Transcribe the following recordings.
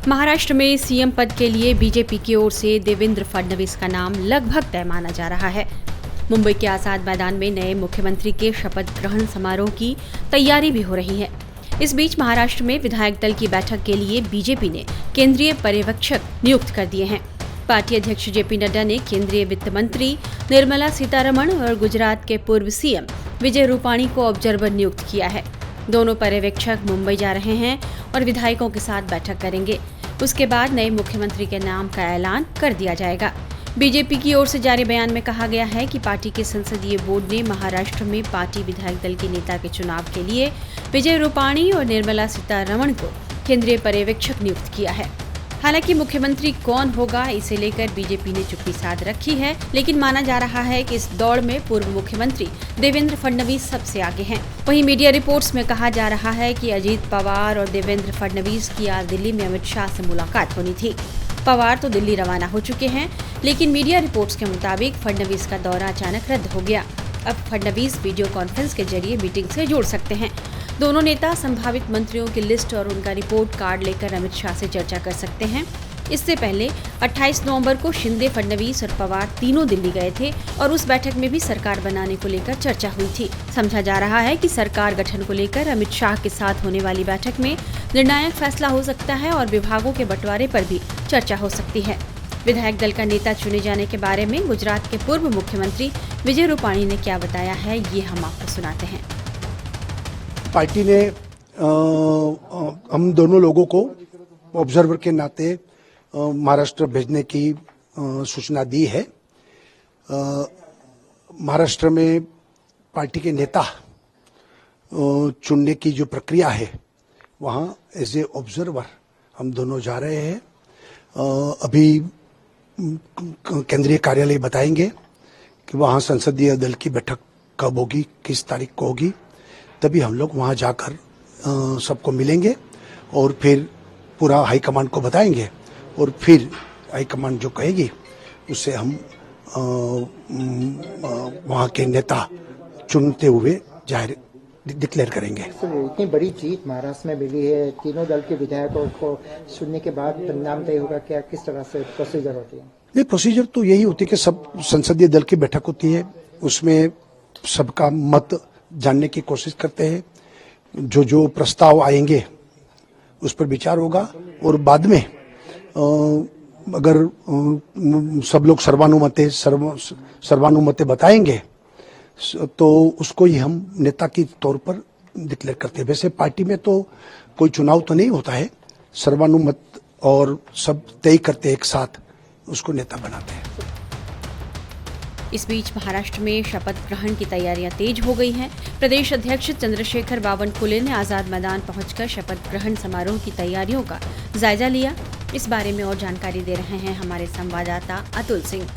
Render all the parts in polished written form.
महाराष्ट्र में सीएम पद के लिए बीजेपी की ओर से देवेंद्र फडणवीस का नाम लगभग तय माना जा रहा है। मुंबई के आजाद मैदान में नए मुख्यमंत्री के शपथ ग्रहण समारोह की तैयारी भी हो रही है। इस बीच महाराष्ट्र में विधायक दल की बैठक के लिए बीजेपी ने केंद्रीय पर्यवेक्षक नियुक्त कर दिए हैं। पार्टी अध्यक्ष जेपी नड्डा ने केंद्रीय वित्त मंत्री निर्मला सीतारमण और गुजरात के पूर्व सीएम विजय रूपाणी को ऑब्जर्वर नियुक्त किया है। दोनों पर्यवेक्षक मुंबई जा रहे हैं और विधायकों के साथ बैठक करेंगे। उसके बाद नए मुख्यमंत्री के नाम का ऐलान कर दिया जाएगा। बीजेपी की ओर से जारी बयान में कहा गया है कि पार्टी के संसदीय बोर्ड ने महाराष्ट्र में पार्टी विधायक दल के नेता के चुनाव के लिए विजय रूपाणी और निर्मला सीतारमण को केंद्रीय पर्यवेक्षक नियुक्त किया है। हालांकि मुख्यमंत्री कौन होगा इसे लेकर बीजेपी ने चुप्पी साध रखी है, लेकिन माना जा रहा है कि इस दौड़ में पूर्व मुख्यमंत्री देवेंद्र फडणवीस सबसे आगे हैं। वहीं मीडिया रिपोर्ट्स में कहा जा रहा है कि अजीत पवार और देवेंद्र फडणवीस की आज दिल्ली में अमित शाह से मुलाकात होनी थी। पवार तो दिल्ली रवाना हो चुके हैं, लेकिन मीडिया रिपोर्ट्स के मुताबिक फडणवीस का दौरा अचानक रद्द हो गया। अब फडणवीस वीडियो कॉन्फ्रेंस के जरिए मीटिंग से जुड़ सकते हैं। दोनों नेता संभावित मंत्रियों की लिस्ट और उनका रिपोर्ट कार्ड लेकर अमित शाह से चर्चा कर सकते हैं। इससे पहले 28 नवंबर को शिंदे, फडणवीस और पवार तीनों दिल्ली गए थे और उस बैठक में भी सरकार बनाने को लेकर चर्चा हुई थी। समझा जा रहा है कि सरकार गठन को लेकर अमित शाह के साथ होने वाली बैठक में निर्णायक फैसला हो सकता है और विभागों के बंटवारे पर भी चर्चा हो सकती है। विधायक दल का नेता चुने जाने के बारे में गुजरात के पूर्व मुख्यमंत्री विजय रूपाणी ने क्या बताया है, ये हम आपको सुनाते हैं। पार्टी ने हम दोनों लोगों को ऑब्जर्वर के नाते महाराष्ट्र भेजने की सूचना दी है। महाराष्ट्र में पार्टी के नेता चुनने की जो प्रक्रिया है, वहाँ एज ए ऑब्जर्वर हम दोनों जा रहे हैं। अभी केंद्रीय कार्यालय बताएंगे कि वहाँ संसदीय दल की बैठक कब होगी, किस तारीख को होगी, तभी हम लोग वहाँ जाकर सबको मिलेंगे और फिर पूरा हाईकमांड को बताएंगे और फिर हाईकमांड जो कहेगी उससे हम वहाँ के नेता चुनते हुए जाहिर डिक्लेयर करेंगे। इतनी बड़ी जीत महाराष्ट्र में मिली है, तीनों दल के विधायकों को सुनने के बाद परिणाम तय होगा क्या, किस तरह से प्रोसीजर होती है? ये प्रोसीजर तो यही होती है कि सब संसदीय दल की बैठक होती है, उसमें सबका मत जानने की कोशिश करते हैं। जो प्रस्ताव आएंगे उस पर विचार होगा और बाद में अगर सब लोग सर्वानुमते बताएंगे तो उसको ही हम नेता की तौर पर डिक्लेयर करते हैं। वैसे पार्टी में तो कोई चुनाव तो नहीं होता है, सर्वानुमत और सब तय करते एक साथ उसको नेता बनाते हैं। इस बीच महाराष्ट्र में शपथ ग्रहण की तैयारियां तेज हो गई हैं। प्रदेश अध्यक्ष चंद्रशेखर बावनकुले ने आजाद मैदान पहुंचकर शपथ ग्रहण समारोह की तैयारियों का जायजा लिया। इस बारे में और जानकारी दे रहे हैं हमारे संवाददाता अतुल सिंह।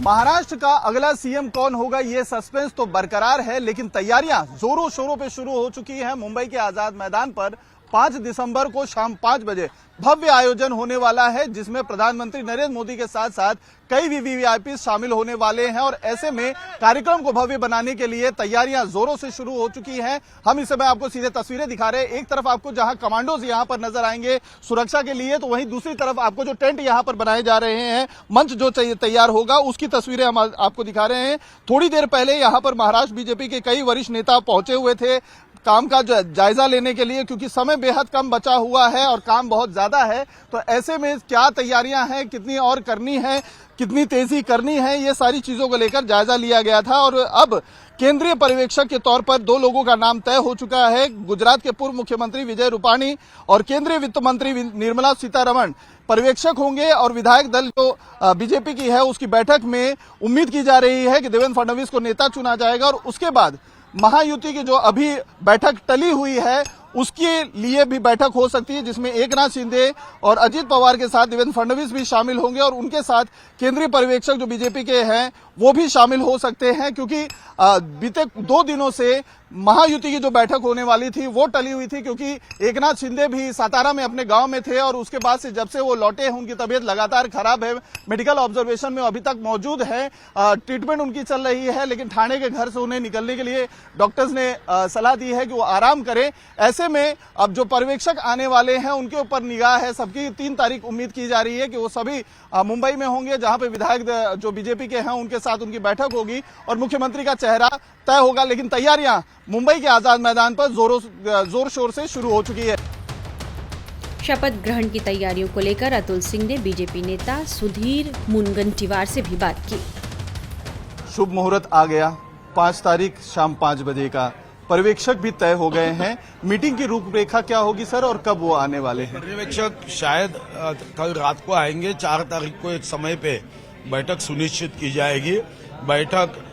महाराष्ट्र का अगला सीएम कौन होगा, ये सस्पेंस तो बरकरार है, लेकिन तैयारियां जोरों शोरों पे शुरू हो चुकी हैं। मुंबई के आजाद मैदान पर 5 दिसंबर को शाम 5 बजे भव्य आयोजन होने वाला है, जिसमें प्रधानमंत्री नरेंद्र मोदी के साथ साथ कई वीवीआईपी शामिल होने वाले हैं और ऐसे में कार्यक्रम को भव्य बनाने के लिए तैयारियां जोरों से शुरू हो चुकी हैं। हम इस समय आपको सीधे तस्वीरें दिखा रहे हैं। एक तरफ आपको जहां कमांडोज यहां पर नजर आएंगे सुरक्षा के लिए, तो वहीं दूसरी तरफ आपको जो टेंट यहां पर बनाए जा रहे हैं, मंच जो तैयार होगा, उसकी तस्वीरें हम आपको दिखा रहे हैं। थोड़ी देर पहले यहां पर महाराष्ट्र बीजेपी के कई वरिष्ठ नेता पहुंचे हुए थे काम का जायजा लेने के लिए, क्योंकि समय बेहद कम बचा हुआ है और काम बहुत ज्यादा है। तो ऐसे में क्या तैयारियां हैं, कितनी और करनी है, कितनी तेजी करनी है, ये सारी चीजों को लेकर जायजा लिया गया था। और अब केंद्रीय पर्यवेक्षक के तौर पर 2 लोगों का नाम तय हो चुका है। गुजरात के पूर्व मुख्यमंत्री विजय रूपाणी और केंद्रीय वित्त मंत्री निर्मला सीतारमण पर्यवेक्षक होंगे। और विधायक दल जो बीजेपी की है, उसकी बैठक में उम्मीद की जा रही है कि देवेंद्र फडणवीस को नेता चुना जाएगा और उसके बाद महायुति की जो अभी बैठक टली हुई है उसके लिए भी बैठक हो सकती है, जिसमें एकनाथ शिंदे और अजीत पवार के साथ देवेंद्र फडणवीस भी शामिल होंगे और उनके साथ केंद्रीय पर्यवेक्षक जो बीजेपी के हैं वो भी शामिल हो सकते हैं, क्योंकि बीते 2 दिनों से महायुति की जो बैठक होने वाली थी वो टली हुई थी, क्योंकि एकनाथ शिंदे भी सातारा में अपने गांव में थे और उसके बाद से जब से वो लौटे हैं उनकी तबीयत लगातार खराब है, मेडिकल ऑब्जर्वेशन में अभी तक मौजूद है, ट्रीटमेंट उनकी चल रही है, लेकिन ठाणे के घर से उन्हें निकलने के लिए डॉक्टर्स ने सलाह दी है कि वो आराम करें। ऐसे में अब जो पर्यवेक्षक आने वाले हैं उनके ऊपर निगाह है सबकी। 3 तारीख उम्मीद की जा रही है कि वो सभी मुंबई में होंगे, जहां पे विधायक जो बीजेपी के हैं उनके साथ उनकी बैठक होगी और मुख्यमंत्री का चेहरा तय होगा। लेकिन तैयारियां मुंबई के आजाद मैदान पर जोर शोर से शुरू हो चुकी है। शपथ ग्रहण की तैयारियों को लेकर अतुल सिंह ने बीजेपी नेता सुधीर मुनगंटीवार से भी बात की। शुभ मुहूर्त आ गया, 5 तारीख शाम 5 बजे का। पर्यवेक्षक भी तय हो गए हैं। मीटिंग की रूपरेखा क्या होगी सर, और कब वो आने वाले हैं? पर्यवेक्षक शायद कल रात को आएंगे। 4 तारीख को एक समय पे बैठक सुनिश्चित की जाएगी। बैठक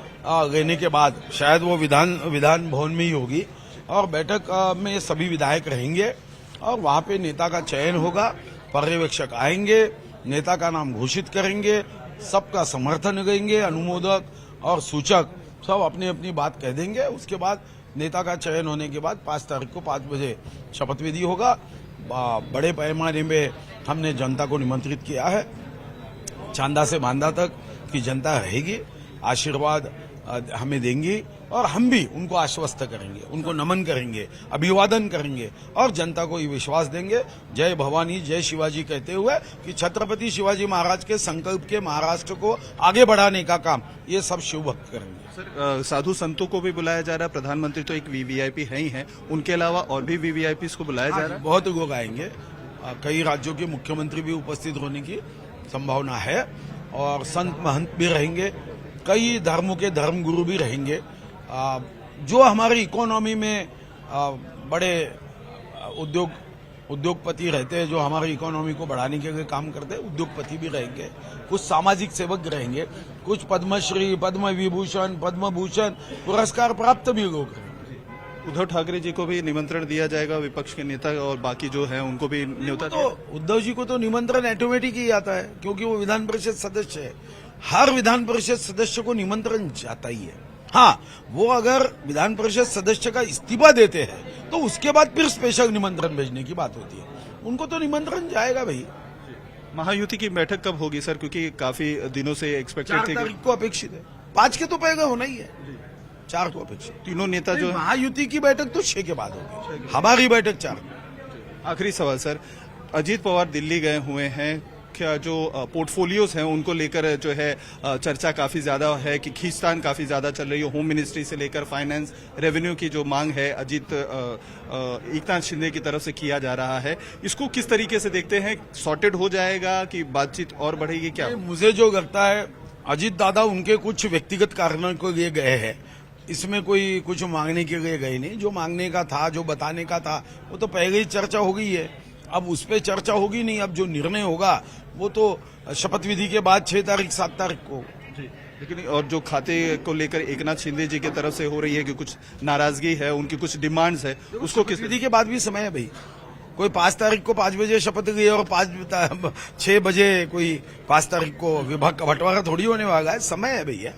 लेने के बाद शायद वो विधान भवन में ही होगी और बैठक में सभी विधायक रहेंगे और वहां पे नेता का चयन होगा। पर्यवेक्षक आएंगे, नेता का नाम घोषित करेंगे, सबका समर्थन करेंगे, अनुमोदक और सूचक सब अपनी अपनी बात कह देंगे। उसके बाद नेता का चयन होने के बाद 5 तारीख को 5 बजे शपथ विधि होगा। बड़े पैमाने में हमने जनता को निमंत्रित किया है। चांदा से बांदा तक की जनता रहेगी, आशीर्वाद हमें देंगी और हम भी उनको आश्वस्त करेंगे, उनको नमन करेंगे, अभिवादन करेंगे और जनता को ये विश्वास देंगे, जय भवानी जय शिवाजी कहते हुए, कि छत्रपति शिवाजी महाराज के संकल्प के महाराष्ट्र को आगे बढ़ाने का काम ये सब शिव भक्त करेंगे। सर, साधु संतों को भी बुलाया जा रहा है। प्रधानमंत्री तो एक वीवीआईपी है ही है, उनके अलावा और भी वीवीआईपी को बुलाया जा रहा है। बहुत लोग आएंगे, कई राज्यों के मुख्यमंत्री भी उपस्थित होने की संभावना है और संत महंत भी रहेंगे, कई धर्मों के धर्मगुरु भी रहेंगे। जो हमारी इकोनॉमी में बड़े उद्योगपति रहते हैं, जो हमारी इकोनॉमी को बढ़ाने के लिए काम करते हैं, उद्योगपति भी रहेंगे, कुछ सामाजिक सेवक रहेंगे, कुछ पद्मश्री, पद्म विभूषण, पद्म भूषण पुरस्कार प्राप्त भी लोग रहेंगे। उद्धव ठाकरे जी को भी निमंत्रण दिया जाएगा, विपक्ष के नेता और बाकी जो है उनको भी न्योता। तो उद्धव जी को तो निमंत्रण ऑटोमेटिक ही आता है, क्योंकि वो विधान परिषद सदस्य है। हर विधान परिषद सदस्य को निमंत्रण जाता ही है। हाँ, वो अगर विधान परिषद सदस्य का इस्तीफा देते हैं तो उसके बाद फिर स्पेशल निमंत्रण भेजने की बात होती है। उनको तो निमंत्रण जाएगा भाई। महायुति की बैठक कब होगी सर, क्योंकि काफी दिनों से एक्सपेक्टेड 4 तारीख को अपेक्षित है। 5 के तो पहले होना ही है, 4 को अपेक्षित। तीनों नेता जो महायुति की बैठक तो 6 के बाद होगी, हमारी बैठक 4। आखिरी सवाल सर, अजीत पवार दिल्ली गए हुए हैं, क्या जो पोर्टफोलियोज हैं उनको लेकर जो है चर्चा काफी ज्यादा है कि खींचतान काफी ज्यादा चल रही है। होम मिनिस्ट्री से लेकर फाइनेंस, रेवेन्यू की जो मांग है अजीत एकनाथ शिंदे की तरफ से किया जा रहा है, इसको किस तरीके से देखते हैं? सॉर्टेड हो जाएगा कि बातचीत और बढ़ेगी? क्या मुझे जो लगता है, अजीत दादा उनके कुछ व्यक्तिगत कारणों के लिए गए हैं, इसमें कोई कुछ मांगने के लिए गए नहीं। जो मांगने का था, जो बताने का था, वो तो पहले ही चर्चा हो गई है। अब उस पर चर्चा होगी नहीं। अब जो निर्णय होगा वो तो शपथ विधि के बाद 6 तारीख 7 तारीख को। लेकिन और जो खाते को लेकर एकनाथ शिंदे जी की तरफ से हो रही है कि कुछ नाराजगी है, उनकी कुछ डिमांड्स है, उसको किस विधि के बाद भी समय है भाई। कोई 5 तारीख को 5 बजे शपथ ली और 6 बजे कोई 5 तारीख को विभाग का बंटवारा थोड़ी होने वाला है। समय है भैया।